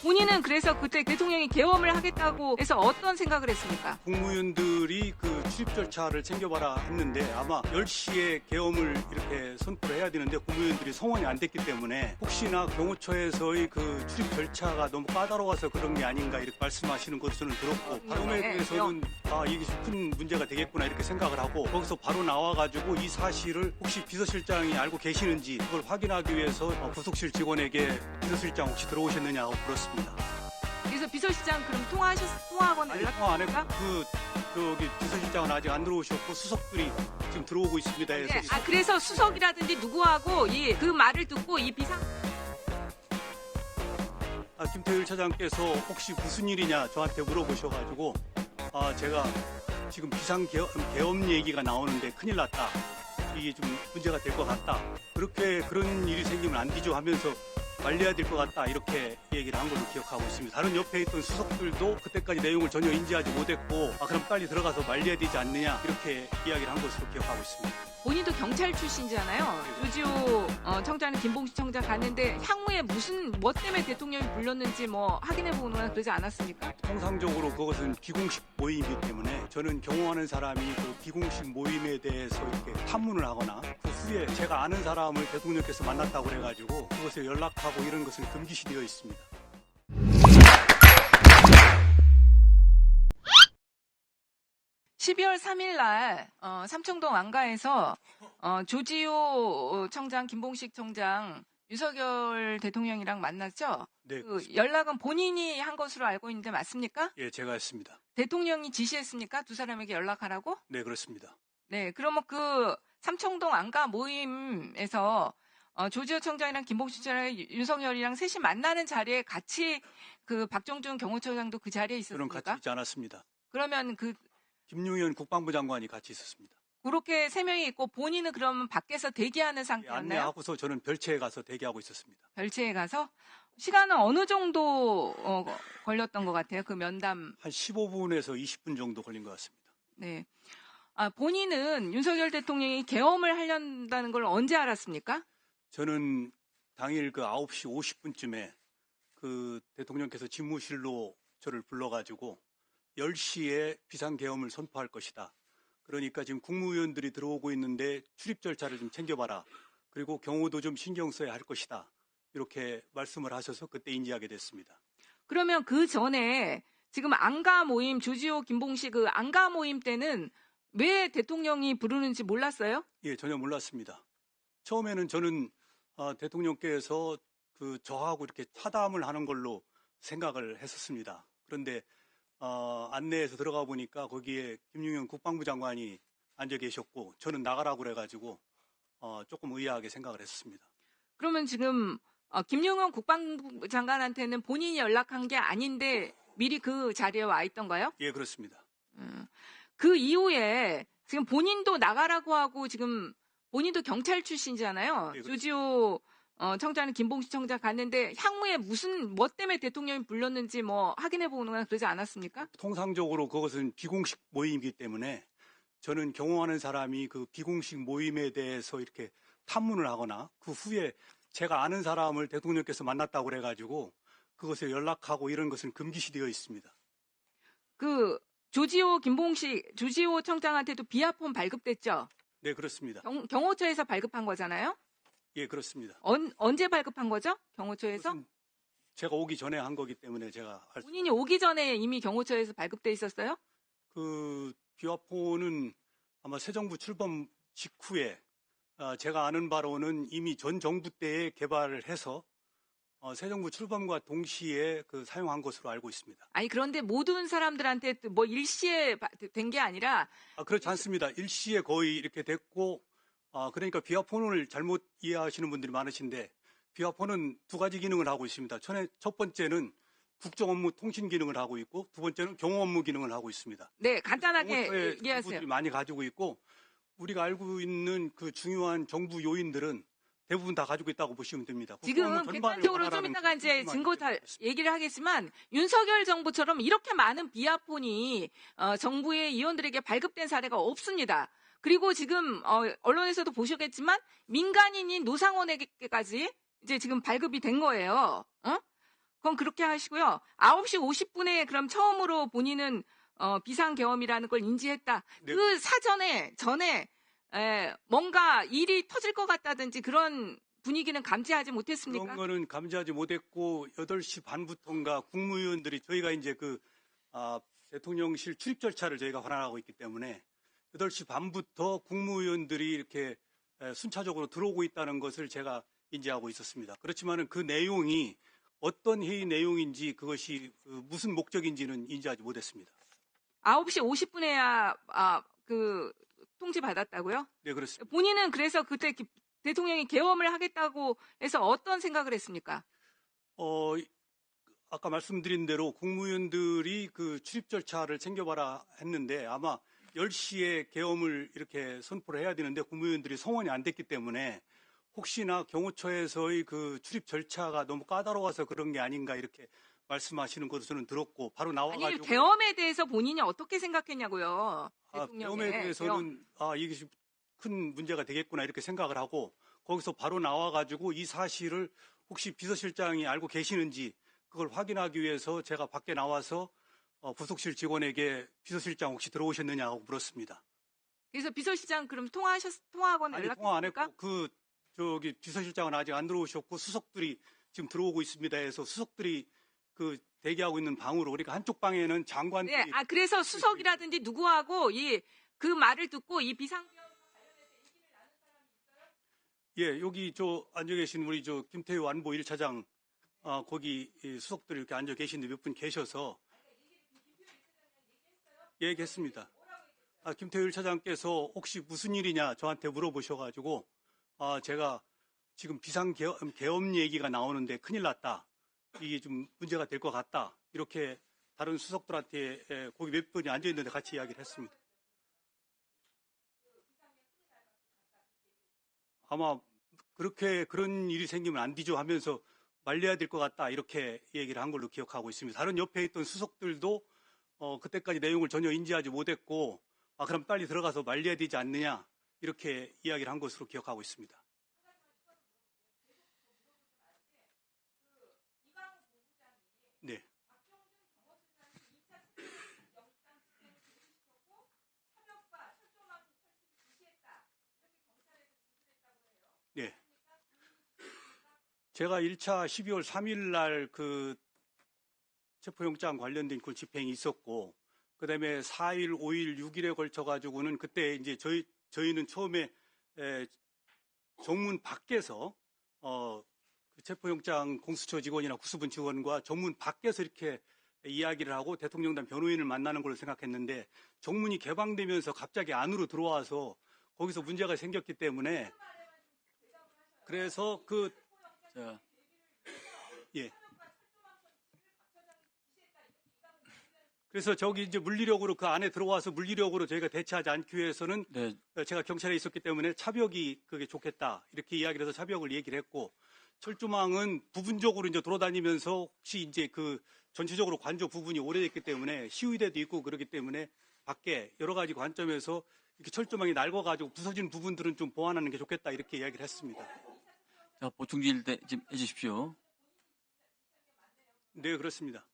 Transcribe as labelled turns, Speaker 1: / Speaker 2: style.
Speaker 1: 본인은 그래서 그때 대통령이 계엄을 하겠다고 해서 어떤 생각을 했습니까?
Speaker 2: 국무위원들이 그 출입 절차를 챙겨봐라 했는데 아마 10시에 계엄을 이렇게 선포를 해야 되는데 국무위원들이 성원이 안 됐기 때문에 혹시나 경호처에서의 그 출입 절차가 너무 까다로워서 그런 게 아닌가 이렇게 말씀하시는 것을 저는 들었고 계엄에 대해서는 이게 좀 큰 문제가 되겠구나 이렇게 생각을 하고 거기서 바로 나와가지고 이 사실을 혹시 비서실장이 알고 계시는지 그걸 확인하기 위해서 부속실 직원에게 비서실장 혹시 들어오셨느냐고 물었습니다.
Speaker 1: 그래서 비서실장 그럼 통화하거나
Speaker 2: 아니, 통화 안 했고 저기 비서실장은 아직 안 들어오셨고 수석들이 지금 들어오고 있습니다. 해서
Speaker 1: 그래서 수석이라든지 누구하고 그 말을 듣고 이 비상
Speaker 2: 김태일 차장께서 혹시 무슨 일이냐 저한테 물어보셔가지고 제가 지금 비상계엄 얘기가 나오는데 큰일 났다. 이게 좀 문제가 될 것 같다. 그런 일이 생기면 안 되죠 하면서 말려야 될 것 같다. 이렇게 얘기를 한 걸로 기억하고 있습니다. 다른 옆에 있던 수석들도 그때까지 내용을 전혀 인지하지 못했고 그럼 빨리 들어가서 말려야 되지 않느냐 이렇게 이야기를 한 것으로 기억하고 있습니다.
Speaker 1: 본인도 경찰 출신이잖아요. 조지호 청장은 김봉식 청장 갔는데 향후에 뭐 때문에 대통령이 불렀는지 확인해보거나 그러지 않았습니까?
Speaker 2: 통상적으로 그것은 비공식 모임이기 때문에 저는 경호하는 사람이 그 비공식 모임에 대해서 이렇게 탐문을 하거나 그 후에 제가 아는 사람을 대통령께서 만났다고 그래가지고 그것에 연락하고 이런 것은 금기시되어 있습니다.
Speaker 1: 12월 3일 날 삼청동 왕가에서 조지호 청장, 김봉식 청장, 윤석열 대통령이랑 만났죠?
Speaker 2: 네,
Speaker 1: 그 연락은 본인이 한 것으로 알고 있는데 맞습니까?
Speaker 2: 예, 제가 했습니다.
Speaker 1: 대통령이 지시했습니까? 두 사람에게 연락하라고?
Speaker 2: 네, 그렇습니다.
Speaker 1: 네, 그러면 그 삼청동 왕가 모임에서 조지호 청장이랑 김봉식 청장, 윤석열이랑 셋이 만나는 자리에 같이 그 박정준 경호처장도 그 자리에
Speaker 2: 저는
Speaker 1: 있었습니까?
Speaker 2: 같이 있지 않았습니다.
Speaker 1: 그러면
Speaker 2: 김용현 국방부 장관이 같이 있었습니다.
Speaker 1: 그렇게 세 명이 있고 본인은 그러면 밖에서 대기하는 상태였나요?
Speaker 2: 안내하고서 저는 별채에 가서 대기하고 있었습니다.
Speaker 1: 별채에 가서? 시간은 어느 정도 걸렸던 것 같아요? 그 면담.
Speaker 2: 한 15분에서 20분 정도 걸린 것 같습니다.
Speaker 1: 네. 본인은 윤석열 대통령이 계엄을 하려는 걸 언제 알았습니까?
Speaker 2: 저는 당일 그 9시 50분쯤에 그 대통령께서 집무실로 저를 불러가지고 10시에 비상계엄을 선포할 것이다. 그러니까 지금 국무위원들이 들어오고 있는데 출입 절차를 좀 챙겨봐라. 그리고 경호도 좀 신경 써야 할 것이다. 이렇게 말씀을 하셔서 그때 인지하게 됐습니다.
Speaker 1: 그러면 그 전에 지금 안가 모임, 조지호, 김봉식 그 안가 모임 때는 왜 대통령이 부르는지 몰랐어요?
Speaker 2: 예, 전혀 몰랐습니다. 처음에는 저는 대통령께서 저하고 이렇게 차담을 하는 걸로 생각을 했었습니다. 그런데 안내에서 들어가 보니까 거기에 김용현 국방부 장관이 앉아 계셨고 저는 나가라고 그래가지고 조금 의아하게 생각을 했습니다.
Speaker 1: 그러면 지금 김용현 국방부 장관한테는 본인이 연락한 게 아닌데 미리 그 자리에 와 있던가요?
Speaker 2: 예, 그렇습니다.
Speaker 1: 그 이후에 지금 본인도 나가라고 하고 지금 본인도 경찰 출신이잖아요.
Speaker 2: 예,
Speaker 1: 조지호 청장은 김봉식 청장 갔는데 향후에 뭐 때문에 대통령이 불렀는지 확인해보거나 그러지 않았습니까?
Speaker 2: 통상적으로 그것은 비공식 모임이기 때문에 저는 경호하는 사람이 그 비공식 모임에 대해서 이렇게 탐문을 하거나 그 후에 제가 아는 사람을 대통령께서 만났다고 그래가지고 그것에 연락하고 이런 것은 금기시되어 있습니다.
Speaker 1: 그 조지호 청장한테도 비하폰 발급됐죠?
Speaker 2: 네, 그렇습니다.
Speaker 1: 경호처에서 발급한 거잖아요?
Speaker 2: 예, 그렇습니다.
Speaker 1: 언제 발급한 거죠? 경호처에서?
Speaker 2: 제가 오기 전에 한 거기 때문에 제가
Speaker 1: 본인이 오기 전에 이미 경호처에서 발급돼 있었어요?
Speaker 2: 그 비화폰은 아마 새 정부 출범 직후에 제가 아는 바로는 이미 전 정부 때에 개발을 해서 새 정부 출범과 동시에 사용한 것으로 알고 있습니다.
Speaker 1: 아니 그런데 모든 사람들한테 일시에 된 게 아니라
Speaker 2: 그렇지 않습니다. 일시에 거의 이렇게 됐고 그러니까 비화폰을 잘못 이해하시는 분들이 많으신데 비화폰은 두 가지 기능을 하고 있습니다. 첫 번째는 국정 업무 통신 기능을 하고 있고 두 번째는 경호 업무 기능을 하고 있습니다.
Speaker 1: 네, 간단하게 얘기하세요.
Speaker 2: 정부들이 많이 가지고 있고 우리가 알고 있는 그 중요한 정부 요인들은 대부분 다 가지고 있다고 보시면 됩니다.
Speaker 1: 지금 객관적으로 좀 이따가 이제 증거 다 얘기를 하겠지만 윤석열 정부처럼 이렇게 많은 비화폰이 정부의 의원들에게 발급된 사례가 없습니다. 그리고 지금 언론에서도 보셨겠지만 민간인인 노상원에게까지 이제 지금 발급이 된 거예요. 그건 그렇게 하시고요. 9시 50분에 그럼 처음으로 본인은 비상계엄이라는 걸 인지했다.
Speaker 2: 네.
Speaker 1: 그 전에 뭔가 일이 터질 것 같다든지 그런 분위기는 감지하지 못했습니까?
Speaker 2: 그런 거는 감지하지 못했고 8시 반부터인가 국무위원들이 저희가 이제 대통령실 출입 절차를 저희가 관할하고 있기 때문에 8시 반부터 국무위원들이 이렇게 순차적으로 들어오고 있다는 것을 제가 인지하고 있었습니다. 그렇지만은 그 내용이 어떤 회의 내용인지 그것이 무슨 목적인지는 인지하지 못했습니다.
Speaker 1: 9시 50분에야 그 통지 받았다고요?
Speaker 2: 네, 그렇습니다.
Speaker 1: 본인은 그래서 그때 대통령이 계엄을 하겠다고 해서 어떤 생각을 했습니까?
Speaker 2: 아까 말씀드린 대로 국무위원들이 그 출입 절차를 챙겨봐라 했는데 아마 10시에 계엄을 이렇게 선포를 해야 되는데 국무위원들이 성원이 안 됐기 때문에 혹시나 경호처에서의 그 출입 절차가 너무 까다로워서 그런 게 아닌가 이렇게 말씀하시는 것도 저는 들었고 바로
Speaker 1: 아니,
Speaker 2: 나와가지고
Speaker 1: 계엄에 대해서 본인이 어떻게 생각했냐고요.
Speaker 2: 계엄에 대해서는 이게 큰 문제가 되겠구나 이렇게 생각을 하고 거기서 바로 나와가지고 이 사실을 혹시 비서실장이 알고 계시는지 그걸 확인하기 위해서 제가 밖에 나와서 부속실 직원에게 비서실장 혹시 들어오셨느냐고 물었습니다.
Speaker 1: 그래서 비서실장 그럼 통화하거나
Speaker 2: 아니 통화 안
Speaker 1: 연락했습니까?
Speaker 2: 했고 비서실장은 아직 안 들어오셨고 수석들이 지금 들어오고 있습니다 해서 수석들이 대기하고 있는 방으로 그러니까 한쪽 방에는 장관들이
Speaker 1: 네, 그래서 수석이라든지 누구하고 그 말을 듣고 이 비상계엄
Speaker 2: 예, 여기 앉아 계신 우리 김태우 안보 1차장 거기 수석들이 이렇게 앉아 계시는데 몇 분 계셔서 얘기했습니다. 김태우 1차장께서 혹시 무슨 일이냐 저한테 물어보셔가지고 제가 지금 비상계엄 얘기가 나오는데 큰일 났다. 이게 좀 문제가 될 것 같다. 이렇게 다른 수석들한테 거기 몇 분이 앉아 있는데 같이 이야기를 했습니다. 아마 그런 일이 생기면 안 되죠 하면서 말려야 될 것 같다 이렇게 얘기를 한 걸로 기억하고 있습니다. 다른 옆에 있던 수석들도 그때까지 내용을 전혀 인지하지 못했고 그럼 빨리 들어가서 말려야 되지 않느냐 이렇게 이야기를 한 것으로 기억하고 있습니다. 네. 네. 제가 1차 12월 3일 날 체포영장 관련된 그 집행이 있었고, 그 다음에 4일, 5일, 6일에 걸쳐가지고는 그때 이제 저희는 처음에 정문 밖에서 체포영장 공수처 직원이나 구수분 직원과 정문 밖에서 이렇게 이야기를 하고 대통령단 변호인을 만나는 걸로 생각했는데 정문이 개방되면서 갑자기 안으로 들어와서 거기서 문제가 생겼기 때문에 그래서 예. 그래서 저기 이제 물리력으로 그 안에 들어와서 물리력으로 저희가 대처하지 않기 위해서는
Speaker 3: 네.
Speaker 2: 제가 경찰에 있었기 때문에 차벽이 그게 좋겠다 이렇게 이야기를 해서 차벽을 얘기를 했고 철조망은 부분적으로 이제 돌아다니면서 혹시 이제 전체적으로 관저 부분이 오래됐기 때문에 시위대도 있고 그렇기 때문에 밖에 여러 가지 관점에서 이렇게 철조망이 낡아가지고 부서진 부분들은 좀 보완하는 게 좋겠다 이렇게 이야기를 했습니다.
Speaker 3: 자, 보충 질의 좀 해주십시오.
Speaker 2: 네, 그렇습니다.